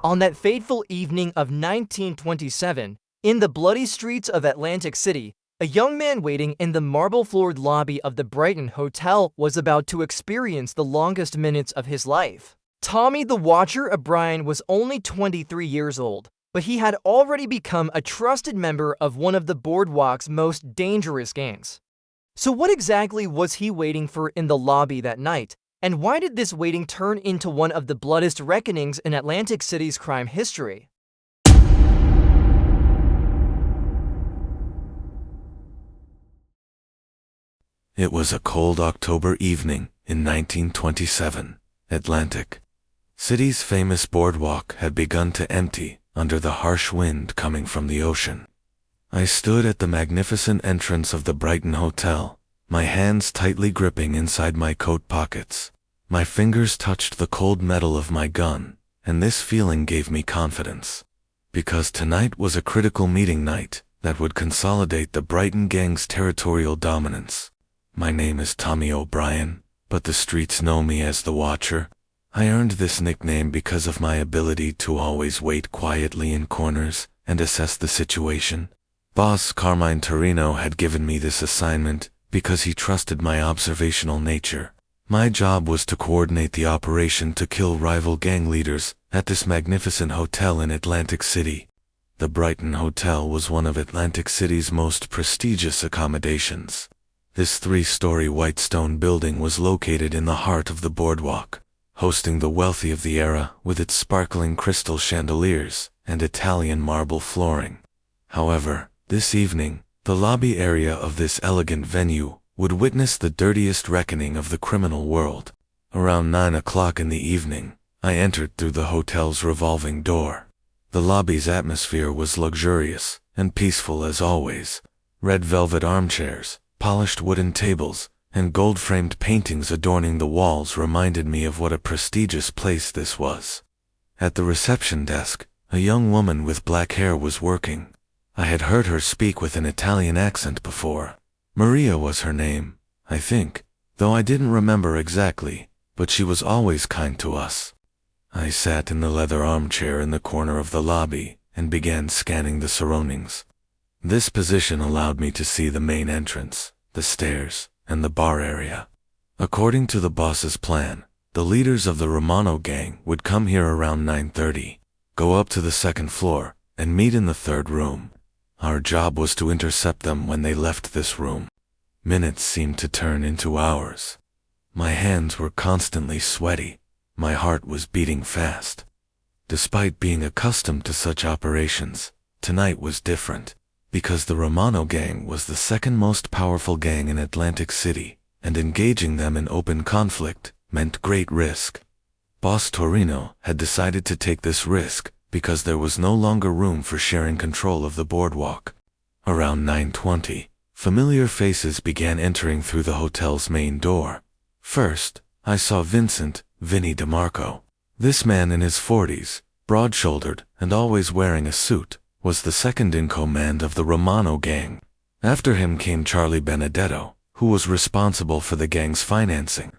On that fateful evening of 1927, in the bloody streets of Atlantic City, a young man waiting in the marble-floored lobby of the Brighton Hotel was about to experience the longest minutes of his life. Tommy the Watcher O'Brien was only 23 years old, but he had already become a trusted member of one of the Boardwalk's most dangerous gangs. So what exactly was he waiting for in the lobby that night? And why did this waiting turn into one of the bloodiest reckonings in Atlantic City's crime history? It was a cold October evening in 1927. Atlantic City's famous boardwalk had begun to empty under the harsh wind coming from the ocean. I stood at the magnificent entrance of the Brighton Hotel, my hands tightly gripping inside my coat pockets. My fingers touched the cold metal of my gun, and this feeling gave me confidence. Because tonight was a critical meeting night that would consolidate the Brighton gang's territorial dominance. My name is Tommy O'Brien, but the streets know me as the Watcher. I earned this nickname because of my ability to always wait quietly in corners and assess the situation. Boss Carmine Torino had given me this assignment because he trusted my observational nature. My job was to coordinate the operation to kill rival gang leaders at this magnificent hotel in Atlantic City. The Brighton Hotel was one of Atlantic City's most prestigious accommodations. This three-story white stone building was located in the heart of the boardwalk, hosting the wealthy of the era with its sparkling crystal chandeliers and Italian marble flooring. However, this evening, the lobby area of this elegant venue would witness the dirtiest reckoning of the criminal world. Around 9 o'clock in the evening, I entered through the hotel's revolving door. The lobby's atmosphere was luxurious and peaceful as always. Red velvet armchairs, polished wooden tables, and gold-framed paintings adorning the walls reminded me of what a prestigious place this was. At the reception desk, a young woman with black hair was working. I had heard her speak with an Italian accent before. Maria was her name, I think, though I didn't remember exactly, but she was always kind to us. I sat in the leather armchair in the corner of the lobby and began scanning the surroundings. This position allowed me to see the main entrance, the stairs, and the bar area. According to the boss's plan, the leaders of the Romano gang would come here around 9:30, go up to the second floor, and meet in the third room. Our job was to intercept them when they left this room. Minutes seemed to turn into hours. My hands were constantly sweaty. My heart was beating fast. Despite being accustomed to such operations, tonight was different, because the Romano gang was the second most powerful gang in Atlantic City, and engaging them in open conflict meant great risk. Boss Torino had decided to take this risk because there was no longer room for sharing control of the boardwalk. Around 9:20, familiar faces began entering through the hotel's main door. First, I saw Vinny DeMarco. This man in his 40s, broad-shouldered and always wearing a suit, was the second in command of the Romano gang. After him came Charlie Benedetto, who was responsible for the gang's financing.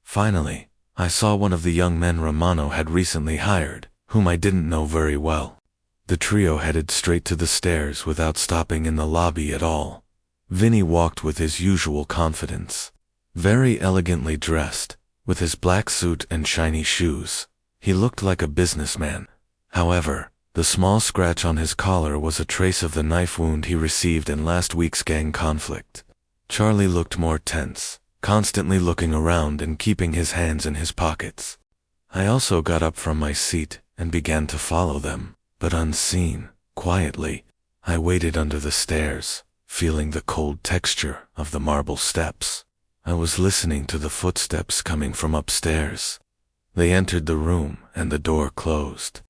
Finally, I saw one of the young men Romano had recently hired, whom I didn't know very well. The trio headed straight to the stairs without stopping in the lobby at all. Vinny walked with his usual confidence. Very elegantly dressed, with his black suit and shiny shoes, he looked like a businessman. However, the small scratch on his collar was a trace of the knife wound he received in last week's gang conflict. Charlie looked more tense, constantly looking around and keeping his hands in his pockets. I also got up from my seat and began to follow them, but unseen, quietly. I waited under the stairs, feeling the cold texture of the marble steps. I was listening to the footsteps coming from upstairs. They entered the room and the door closed.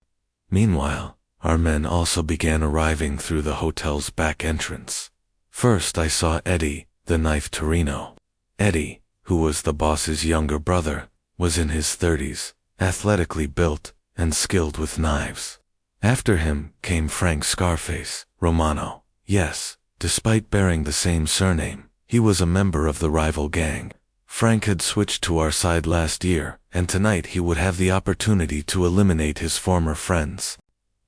Meanwhile, our men also began arriving through the hotel's back entrance. First I saw Eddie, the knife Torino. Eddie, who was the boss's younger brother, was in his 30s, athletically built, and skilled with knives. After him came Frank Scarface, Romano. Yes, despite bearing the same surname, he was a member of the rival gang. Frank had switched to our side last year, and tonight he would have the opportunity to eliminate his former friends.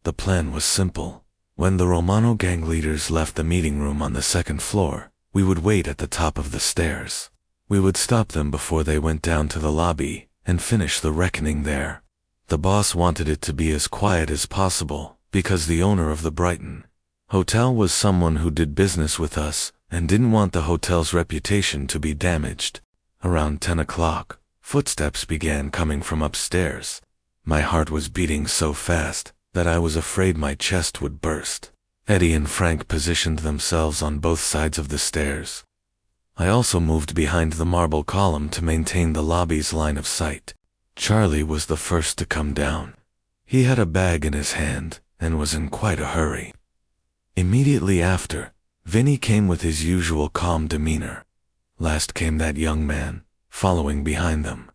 The plan was simple. When the Romano gang leaders left the meeting room on the second floor, we would wait at the top of the stairs. We would stop them before they went down to the lobby and finish the reckoning there. The boss wanted it to be as quiet as possible because the owner of the Brighton Hotel was someone who did business with us and didn't want the hotel's reputation to be damaged. Around 10 o'clock, footsteps began coming from upstairs. My heart was beating so fast that I was afraid my chest would burst. Eddie and Frank positioned themselves on both sides of the stairs. I also moved behind the marble column to maintain the lobby's line of sight. Charlie was the first to come down. He had a bag in his hand and was in quite a hurry. Immediately after, Vinny came with his usual calm demeanor. Last came that young man, following behind them.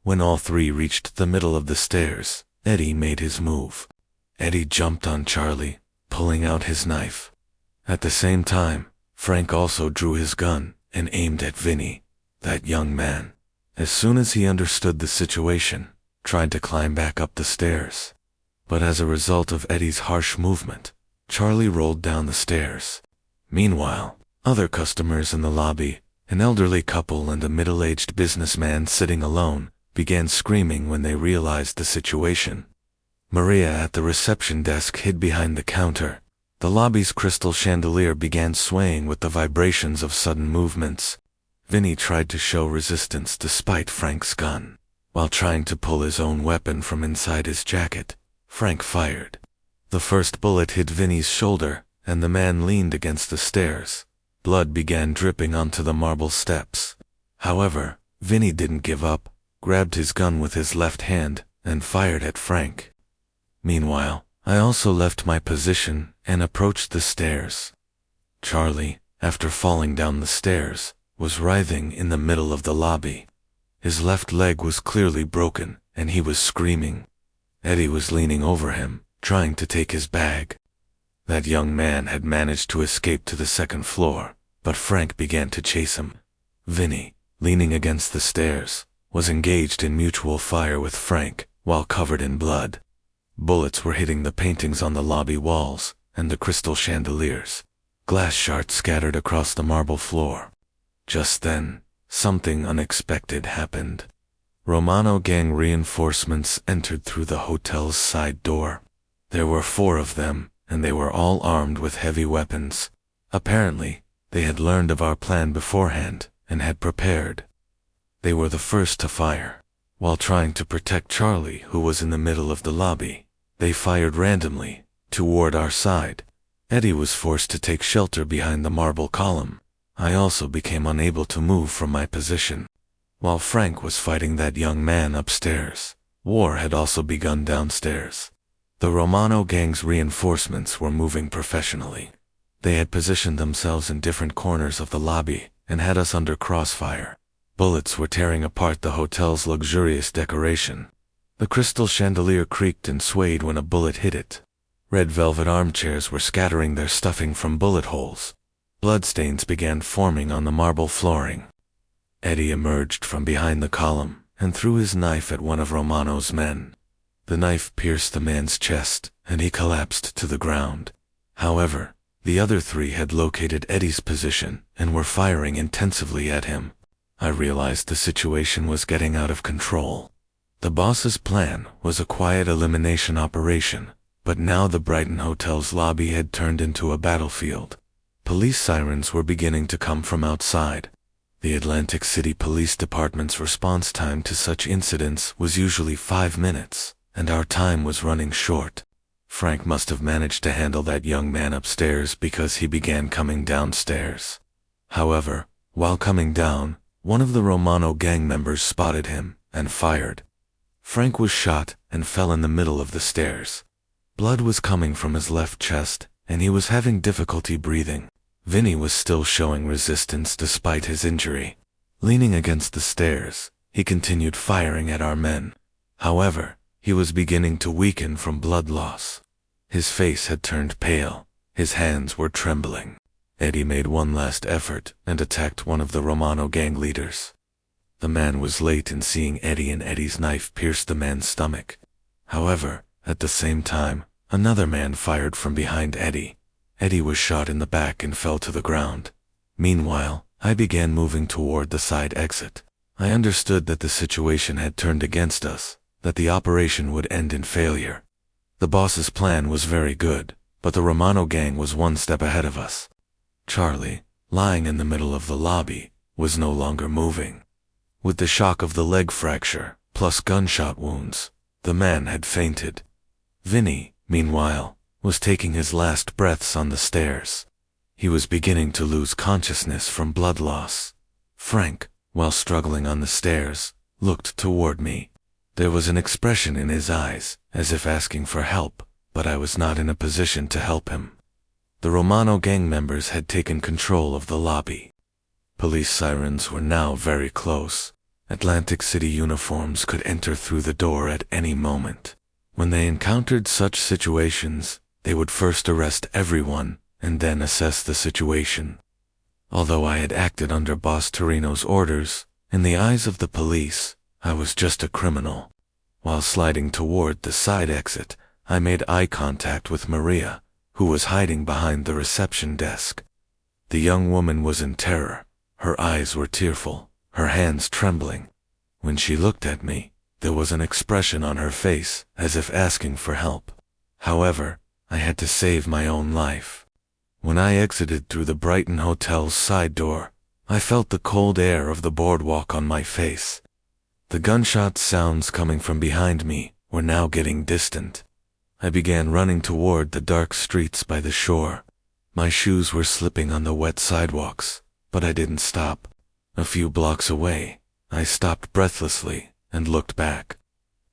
When all three reached the middle of the stairs, Eddie made his move. Eddie jumped on Charlie, pulling out his knife. At the same time, Frank also drew his gun and aimed at Vinny. That young man, as soon as he understood the situation, tried to climb back up the stairs. But as a result of Eddie's harsh movement, Charlie rolled down the stairs. Meanwhile, other customers in the lobby, an elderly couple and a middle-aged businessman sitting alone, began screaming when they realized the situation. Maria at the reception desk hid behind the counter. The lobby's crystal chandelier began swaying with the vibrations of sudden movements. Vinny tried to show resistance despite Frank's gun. While trying to pull his own weapon from inside his jacket, Frank fired. The first bullet hit Vinny's shoulder, and the man leaned against the stairs. Blood began dripping onto the marble steps. However, Vinny didn't give up, grabbed his gun with his left hand, and fired at Frank. Meanwhile, I also left my position and approached the stairs. Charlie, after falling down the stairs, was writhing in the middle of the lobby. His left leg was clearly broken, and he was screaming. Eddie was leaning over him, trying to take his bag. That young man had managed to escape to the second floor, but Frank began to chase him. Vinny, leaning against the stairs, was engaged in mutual fire with Frank, while covered in blood. Bullets were hitting the paintings on the lobby walls and the crystal chandeliers. Glass shards scattered across the marble floor. Just then, something unexpected happened. Romano gang reinforcements entered through the hotel's side door. There were 4 of them, and they were all armed with heavy weapons. Apparently, they had learned of our plan beforehand and had prepared. They were the first to fire. While trying to protect Charlie, who was in the middle of the lobby, they fired randomly, toward our side. Eddie was forced to take shelter behind the marble column. I also became unable to move from my position. While Frank was fighting that young man upstairs, war had also begun downstairs. The Romano gang's reinforcements were moving professionally. They had positioned themselves in different corners of the lobby and had us under crossfire. Bullets were tearing apart the hotel's luxurious decoration. The crystal chandelier creaked and swayed when a bullet hit it. Red velvet armchairs were scattering their stuffing from bullet holes. Bloodstains began forming on the marble flooring. Eddie emerged from behind the column and threw his knife at one of Romano's men. The knife pierced the man's chest, and he collapsed to the ground. However, the other 3 had located Eddie's position and were firing intensively at him. I realized the situation was getting out of control. The boss's plan was a quiet elimination operation, but now the Brighton Hotel's lobby had turned into a battlefield. Police sirens were beginning to come from outside. The Atlantic City Police Department's response time to such incidents was usually 5 minutes, and our time was running short. Frank must have managed to handle that young man upstairs because he began coming downstairs. However, while coming down, one of the Romano gang members spotted him and fired. Frank was shot and fell in the middle of the stairs. Blood was coming from his left chest, and he was having difficulty breathing. Vinny was still showing resistance despite his injury. Leaning against the stairs, he continued firing at our men. However, he was beginning to weaken from blood loss. His face had turned pale. His hands were trembling. Eddie made one last effort and attacked one of the Romano gang leaders. The man was late in seeing Eddie, and Eddie's knife pierced the man's stomach. However, at the same time, another man fired from behind Eddie. Eddie was shot in the back and fell to the ground. Meanwhile, I began moving toward the side exit. I understood that the situation had turned against us, that the operation would end in failure. The boss's plan was very good, but the Romano gang was one step ahead of us. Charlie, lying in the middle of the lobby, was no longer moving. With the shock of the leg fracture, plus gunshot wounds, the man had fainted. Vinny, meanwhile, was taking his last breaths on the stairs. He was beginning to lose consciousness from blood loss. Frank, while struggling on the stairs, looked toward me. There was an expression in his eyes, as if asking for help, but I was not in a position to help him. The Romano gang members had taken control of the lobby. Police sirens were now very close. Atlantic City uniforms could enter through the door at any moment. When they encountered such situations, they would first arrest everyone and then assess the situation. Although I had acted under Boss Torino's orders, in the eyes of the police, I was just a criminal. While sliding toward the side exit, I made eye contact with Maria, who was hiding behind the reception desk. The young woman was in terror. Her eyes were tearful, her hands trembling. When she looked at me, there was an expression on her face as if asking for help. However, I had to save my own life. When I exited through the Brighton Hotel's side door, I felt the cold air of the boardwalk on my face. The gunshot sounds coming from behind me were now getting distant. I began running toward the dark streets by the shore. My shoes were slipping on the wet sidewalks, but I didn't stop. A few blocks away, I stopped breathlessly and looked back.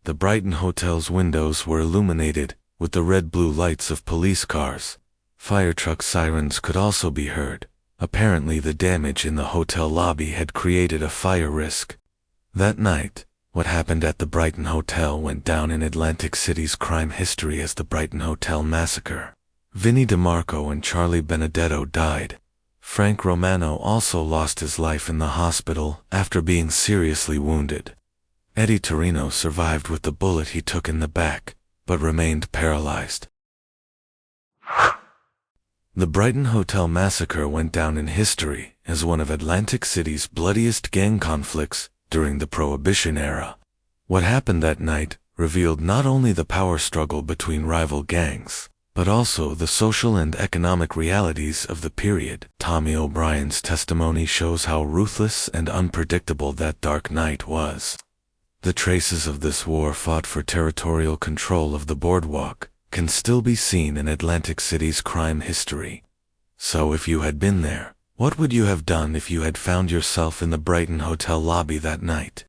The Brighton Hotel's windows were illuminated with the red-blue lights of police cars. Fire truck sirens could also be heard. Apparently the damage in the hotel lobby had created a fire risk. That night, what happened at the Brighton Hotel went down in Atlantic City's crime history as the Brighton Hotel Massacre. Vinnie DeMarco and Charlie Benedetto died. Frank Romano also lost his life in the hospital after being seriously wounded. Eddie Torino survived with the bullet he took in the back, but remained paralyzed. The Brighton Hotel Massacre went down in history as one of Atlantic City's bloodiest gang conflicts during the Prohibition era. What happened that night revealed not only the power struggle between rival gangs, but also the social and economic realities of the period. Tommy O'Brien's testimony shows how ruthless and unpredictable that dark night was. The traces of this war fought for territorial control of the boardwalk can still be seen in Atlantic City's crime history. So if you had been there, what would you have done if you had found yourself in the Brighton Hotel lobby that night?